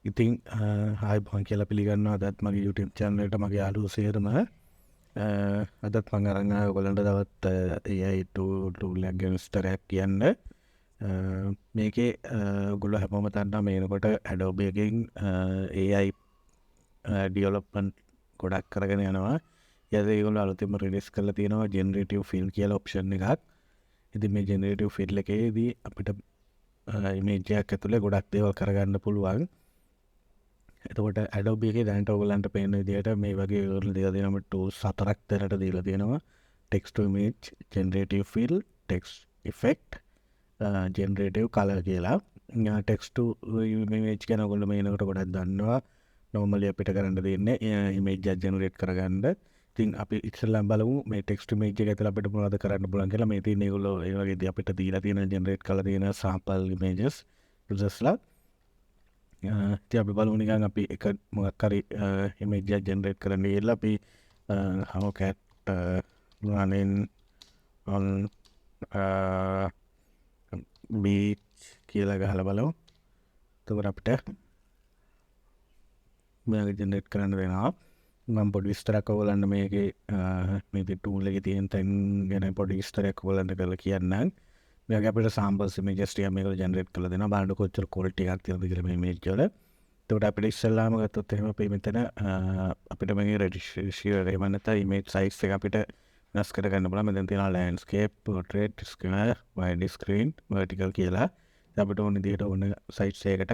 ඉතින් ආයිබෝන් කියලා පිළිගන්නවා අදත් මගේ YouTube channel එකට මගේ යාළුවෝ සේරම අදත් මම අරන් ආවේ ඔයගලන්ට තවත් AI tool එකක් ගැන විස්තරයක් කියන්න. මේකේ ඔයගොල්ලෝ හැමෝම දන්නවා මේනකොට Adobe එකෙන් AI development ගොඩක් කරගෙන යනවා. ඊට ඒගොල්ලෝ අලුතෙන්ම රිලීස් කරලා තියෙනවා generative fill කියලා option එකක්. ඉතින් මේ generative fill එකේදී අපිට image එකක් ඇතුලේ ගොඩක් දේවල් කරගන්න පුළුවන්. එතකොට Adobe එකේ දැනට ඔයගලන්ට පේන විදිහට මේ වගේ ඒගොල්ලෝ දීලා තියෙනවා tools 4ක් දැනට දීලා තියෙනවා. Text to image, generative fill, text effect, generative color කියලා. text to image ගැන ඔයගොල්ලෝ මේනකොට ගොඩක් දන්නවා. normally අපිට කරන්න දෙන්නේ image එක generate කරගන්න. ඉතින් අපි ඉස්සෙල්ලාම බලමු මේ text to image එක ඇතුළේ අපිට මොනවද කරන්න පුළුවන් කියලා. මේ තියෙන ඒගොල්ලෝ ඒ වගේ අපිට දීලා තියෙන generate කරලා තියෙන sample images users ඉතින් අපි බලමු නිකන් අපි එක මොකක් හරි image එකක් generate කරන්න ගිහලා අපි how cat running on beach කියලා ගහලා බලමු. එතකොට අපිට මේක generate කරන්න වෙනවා. මම පොඩි විස්තරයක් ඔයගලන්ට මේකේ මේ tool එකේ තියෙන තැන් ගැන පොඩි විස්තරයක් ඔයගලන්ට කරලා කියන්නම්. මේක අපිට samples images ටික මේක generate කරලා දෙනවා. බලන්න කොච්චර quality එකක් තියෙනවද කියලා මේ image වල. එතකොට අපිට ඉස්සෙල්ලාම ගත්තොත් එහෙම අපි මෙතන අපිට මේ registration එහෙම නැත්නම් image size එක අපිට වෙනස් කර ගන්න පුළුවන්. මෙතන තියෙනවා landscape, portrait, square, wide screen, vertical කියලා. ඉතින් අපිට ඕන විදිහට ඕන size එකකට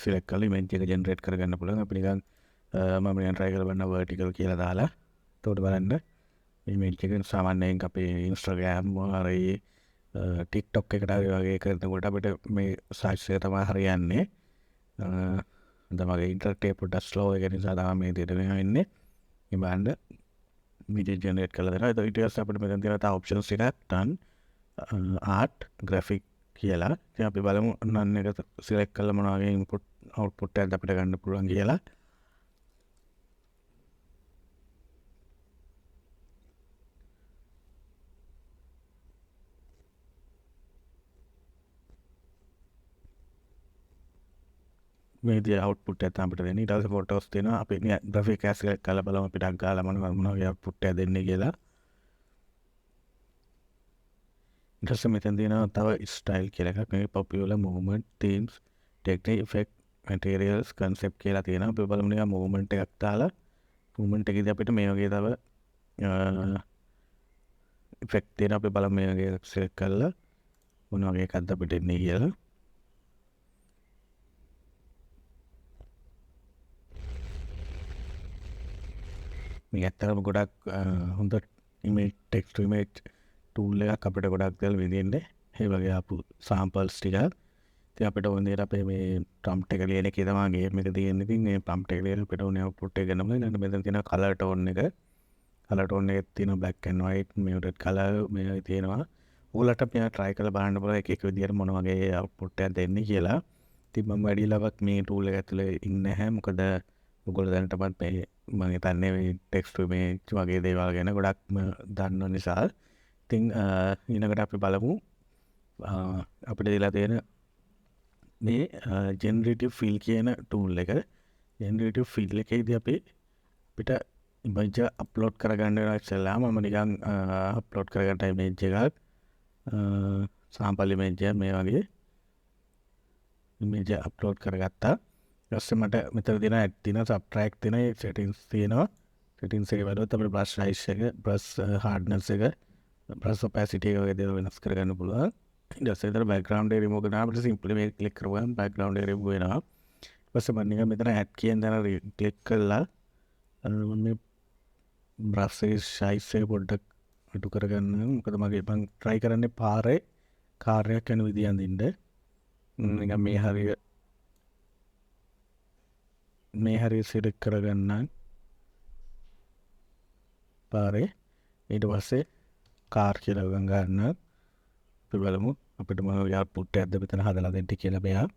select කරලා image එක generate කරගන්න පුළුවන්. අපි නිකන් මම නිකන් try කරලා බලන්න vertical කියලා දාලා. එතකොට බලන්න image එක සාමාන්‍යයෙන් අපේ Instagram හරි TikTok එකට වගේ කරනකොට අපිට මේ size එක තමයි හරියන්නේ. මගේ ඉන්ටර්නෙට් එක පොඩ්ඩක් ස්ලෝ එක නිසා තමයි මේ විදිහට වෙන්නේ. මේ බලන්න video generate කරලා දෙනවා. ඊට පස්සේ අපිට මෙතන තියෙන තව options ටිකක් done art graphic කියලා. ඉතින් අපි බලමු none එක select කරලා මොනවා වගේ input output එකක් අපිට ගන්න පුළුවන් කියලා. මේ විදිහට output එක තමයි අපිට දෙන්නේ. ඊට පස්සේ photos තියෙනවා. අපි graphic එක select කරලා බලමු අපිට ගාලා මොනවා වගේ output එකක් දෙන්නේ කියලා. ඊට පස්සේ මෙතන තියෙනවා තව style කියලා එකක්. මේ popular movement themes technique effect materials concept කියලා තියෙනවා. අපි බලමු නිකන් movement එකක් දාලා movement එකේදී අපිට මේ වගේ තව effect තියෙනවා. අපි බලමු මේ වගේ select කරලා මොන වගේ එකක්ද අපිට එන්නේ කියලා. මේ ඇත්තටම ගොඩක් හොඳ image text to image tool එකක් අපිට ගොඩක් දේවල් විඳින්නේ. ඒ වගේ ආපු samples ටිකක්. ඉතින් අපිට ඕන දෙයට අපේ මේ prompt එක ලියන එකේ තමයි game එක තියෙන්නේ. ඉතින් මේ prompt එක ලියලා අපිට ඕනේ output එක ගන්නම ඊළඟට මෙතන තියෙන color tone එක. color tone එකේ තියෙන black and white muted color මේ තියෙනවා. ඕගොල්ලන්ට මෙයා try කරලා බලන්න පුළුවන් එක එක විදියට මොන වගේ output එකක් දෙන්නේ කියලා. ඉතින් මම වැඩි ලවක් මේ tool එක ඇතුලේ ඉන්නේ නැහැ. මොකද ඔයගොල්ලෝ දැනටමත් මේ මම හිතන්නේ මේ text to image වගේ දේවල් ගැන ගොඩක්ම දන්න නිසා. ඉතින් ඊළඟට අපි බලමු අපිට දීලා තියෙන මේ generative fill කියන tool එක. generative fill එකේදී අපිට image එක upload කරගන්න වෙනවා ඉස්සෙල්ලා. මම නිකන් upload කරගන්න image එකක් sample image එක මේ වගේ image එක upload කරගත්තා. ඊපස්සේ මට මෙතන තියෙන add තියෙන subtract තියෙන settings තියෙනවා. settings එක වලත් අපිට brush size එක, brush hardness එක, brush opacity එක වගේ දේවල් වෙනස් කරගන්න පුළුවන්. ඊට පස්සේ ඉතින් background එක remove කරනවා. අපිට simply මේක click කරපුවම background එක remove වෙනවා. ඊට පස්සේ මම නිකන් මෙතන add කියන තැන click කරලා මම මේ brush size එක පොඩ්ඩක් අඩු කරගන්න. මොකද මම try කරන්නේ පාරේ කාර්යයක් යන විදිය අඳින්න. නිකන් මේ හරිය select කරගන්න පාරේ. ඊට පස්සේ කාර් කියලා ගන්න. අපි බලමු අපිට මොන වගේ output එකක්ද මෙතන හදලා දෙන්න කියලා මෙයා.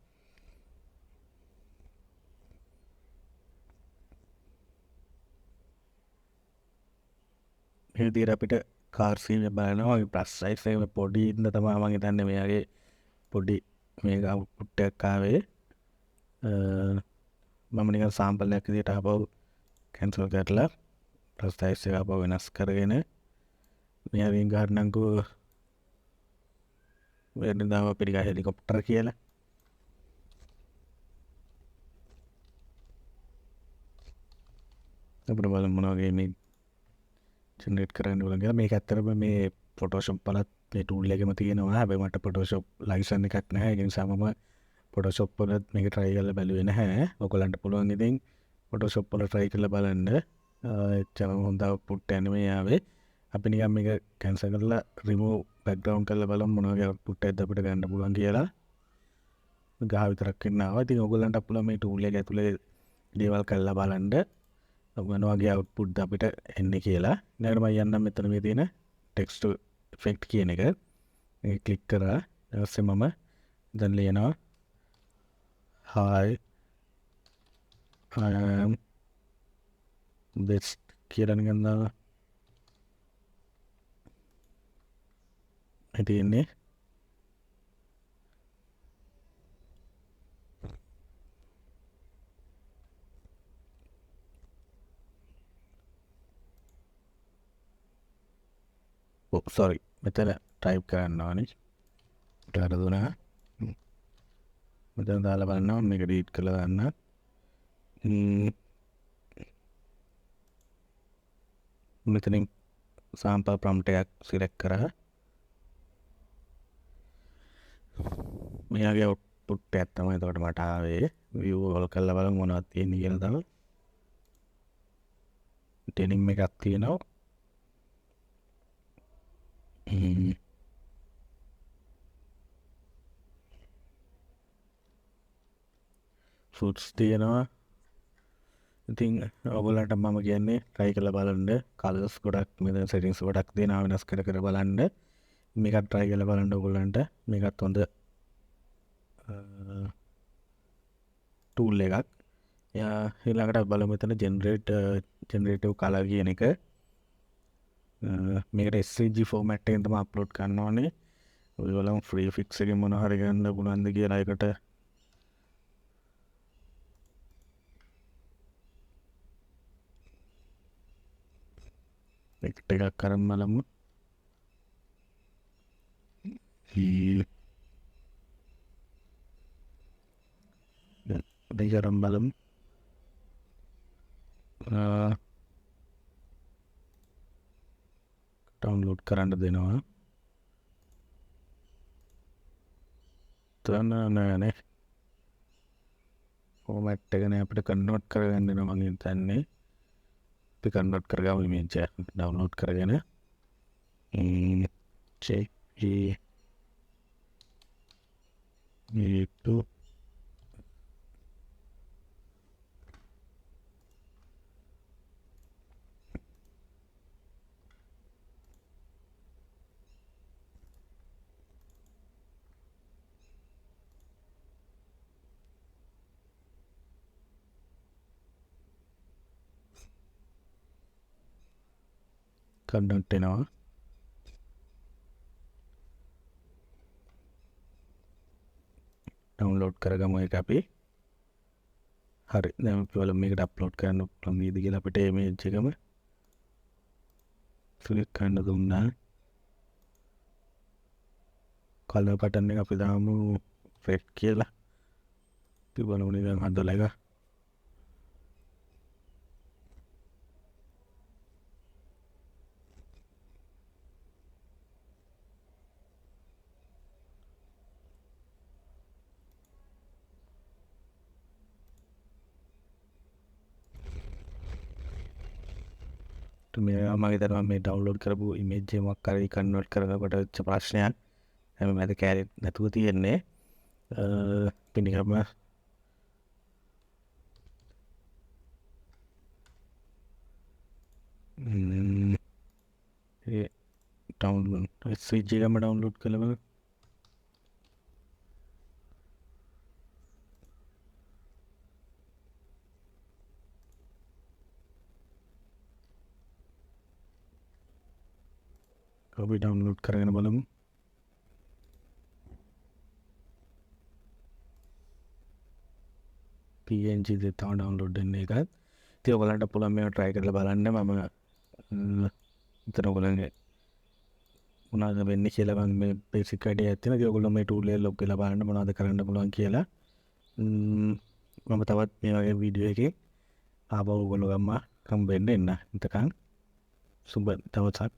මේ විදිහට අපිට කාර් scene එක බලනවා. මේ brush size එක පොඩි ඉන්න තමයි මම හිතන්නේ මෙයාගේ පොඩි මේක output එකක් ආවේ. මම නිකන් සාම්පලයක් විදිහට ආපහු කැන්සල් කරලා ඊට සයිස් එක ආපහු වෙනස් කරගෙන මෙයාගෙන් ගන්නම්කෝ වෙනදාම අපිට හෙලිකොප්ටර් කියලා. අපිට බලමු මොන වගේ මේ ජෙනරේට් කරන්න ඕන කියලා. මේක ඇත්තටම මේ ෆොටෝෂොප් වලත් මේ ටූල් එකෙම තියෙනවා. හැබැයි මට ෆොටෝෂොප් ලයිසන් එකක් නැහැ. ඒ නිසා මම ෆොටෝෂොප් වලත් මේක try කරලා බැලුවේ නැහැ. ඔයගලන්ට පුළුවන් ඉතින් ෆොටෝෂොප් වල try කරලා බලන්න. එච්චරම හොඳ output එක නෙමෙයි ආවේ. අපි නිකන් මේක cancel කරලා remove background කරලා බලමු මොන වගේ output එකක්ද අපිට ගන්න පුළුවන් කියලා. ගහ විතරක් ඉන්න ආවා. ඉතින් ඔයගලන්ට පුළුවන් මේ ටූල් එක ඇතුලේ දේවල් කරලා බලන්න. මොන වගේ output ද අපිට එන්නේ කියලා. ඊළඟට මම යන්නම් මෙතන මේ තියෙන text effect කියන එක. මේක ක්ලික් කරා. ඊට පස්සේ මම දැන් ලියනවා hi I am best කියලා නිකන් දානවා. හිතෙන්නේ sorry මෙතන ටයිප් කරන්න ඕනේ. ඊට දුනා මෙතන දාලා බලනවා මේක ඩීට් කරලා දාන්න. මෙතනින් sample prompt එකක් select කරා. මෙයාගේ output එකක් තමයි එතකොට මට ආවේ. view වල කරලා බලමු මොනවද තියෙන්නේ කියලා තමයි. denim එකක් තියෙනවා. fruits තියෙනවා. ඉතින් ඔයගොල්ලන්ට මම කියන්නේ try කරලා බලන්න. colors ගොඩක් මෙතන settings ගොඩක් දෙනවා වෙනස් කර කර බලන්න. මේකත් try කරලා බලන්න ඔයගොල්ලන්ට. මේකත් හොඳ tool එකක්. ඊළඟට බලමු මෙතන generative color කියන එක. මේකට SVG format එකෙන් තමයි upload කරන්න ඕනේ. ඔයගොල්ලෝ free fix එකෙන් මොන හරි ගන්න පුළුවන්ද කියලා එකට එකක් කරන් බලමු. මේක කරන් බලමු. ඩවුන්ලෝඩ් කරන්න දෙනවා. නෑනේ ෆෝමැට් එක නෑ අපිට කන්වර්ට් කරගන්න දෙනවා. මම හිතන්නේ අපි කන්වර්ට් කරගමු ඉමේජ් එක ඩවුන්ලෝඩ් කරගෙන check YouTube කන්ටෙන්ට් එනවා. ඩවුන්ලෝඩ් කරගමු ඒක අපි. හරි දැන් අපි බලමු මේකට අප්ලෝඩ් කරන්න පුළුවන් නේද කියලා. අපිට ඉමේජ් එකම select කරන්න දුන්නා. කලර් බටන් එක අපි දාමු red කියලා. අපි බලමු නිකන් හදලා එක. මේ මගේ හිතනවා මේ ඩවුන්ලෝඩ් කරපු ඉමේජ් එක මොකක් හරි කන්වර්ට් කරනකොට වෙච්ච ප්‍රශ්නයක්. හැම මැද කැරට් නැතුව තියෙන්නේ. පිටිකම ඒ ඩවුන්ලෝඩ් SVG එකම ඩවුන්ලෝඩ් කළම අපි ඩවුන්ලෝඩ් කරගෙන බලමු. PNG එක තව ඩවුන්ලෝඩ් වෙන එකත්. ඉතින් ඔයගලන්ට පුළුවන් මේවා try කරලා බලන්න. මම හිතන ඔයගලන්ගේ මොනවද වෙන්නේ කියලා මම මේ බේසික් අයිඩියා එකක් තියෙනවා. ඉතින් ඔයගොල්ලෝ මේ tool එක ලොග් කරලා බලන්න මොනවද කරන්න පුළුවන් කියලා. මම තවත් මේ වගේ වීඩියෝ එකකින් ආපහු ඔයගොල්ලෝ ගම්ම හම්බ වෙන්න එන්න. එතකන් සුබ දවසක්.